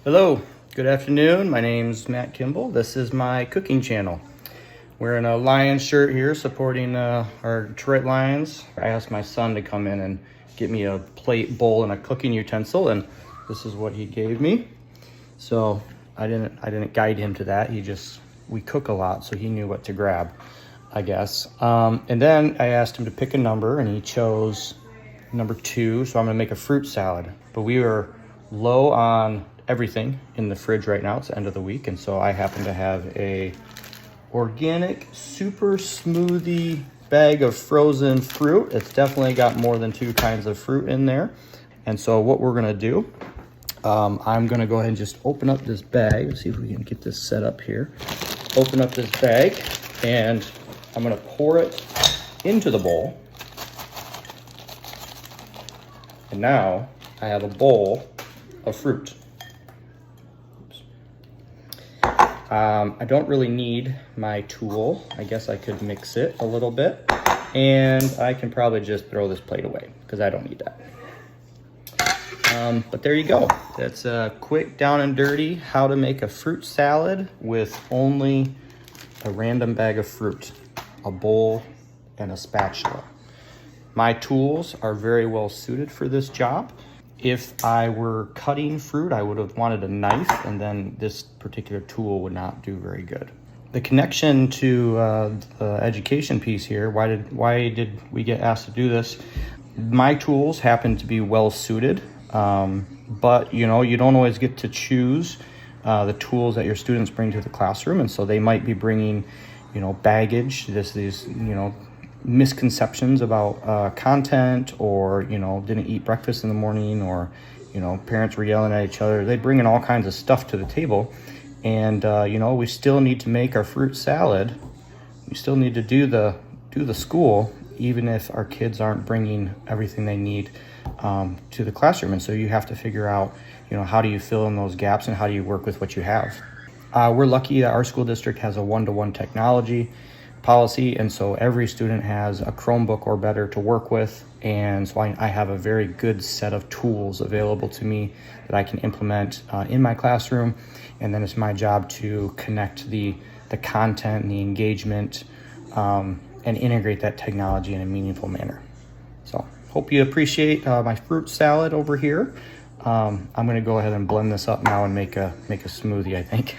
Hello, good afternoon. My name's Matt Kimball. This is my cooking channel. Wearing a Lions shirt here supporting our Detroit Lions. I asked my son to come in and get me a plate, bowl, and a cooking utensil, and this is what he gave me. So I didn't guide him to that. We cook a lot, so he knew what to grab, I guess. And then I asked him to pick a number, and he chose number 2. So I'm gonna make a fruit salad. But we are low on everything in the fridge right now. It's the end of the week, and so I happen to have a organic super smoothie bag of frozen fruit. It's definitely got more than 2 kinds of fruit in there. And so what we're gonna do, I'm gonna go ahead and just open up this bag. Let's see if we can get this set up here. Open up this bag, and I'm gonna pour it into the bowl. And now I have a bowl of fruit. I don't really need my tool. I guess I could mix it a little bit, and I can probably just throw this plate away because I don't need that. But there you go. That's a quick down and dirty how to make a fruit salad with only a random bag of fruit, a bowl, and a spatula. My tools are very well suited for this job. If I were cutting fruit, I would have wanted a knife, and then this particular tool would not do very good. The connection to the education piece here, why did we get asked to do this? My tools happen to be well suited, but you don't always get to choose the tools that your students bring to the classroom, and so they might be bringing, baggage, these misconceptions about content, or didn't eat breakfast in the morning, or parents were yelling at each other. They bring in all kinds of stuff to the table, and we still need to make our fruit salad. We still need to do the school, even if our kids aren't bringing everything they need to the classroom. And so you have to figure out how do you fill in those gaps, and how do you work with what you have. We're lucky that our school district has a 1-to-1 technology policy, and so every student has a Chromebook or better to work with, and so I have a very good set of tools available to me that I can implement in my classroom, and then it's my job to connect the content and the engagement and integrate that technology in a meaningful manner. So hope you appreciate my fruit salad over here. I'm going to go ahead and blend this up now and make a smoothie, I think.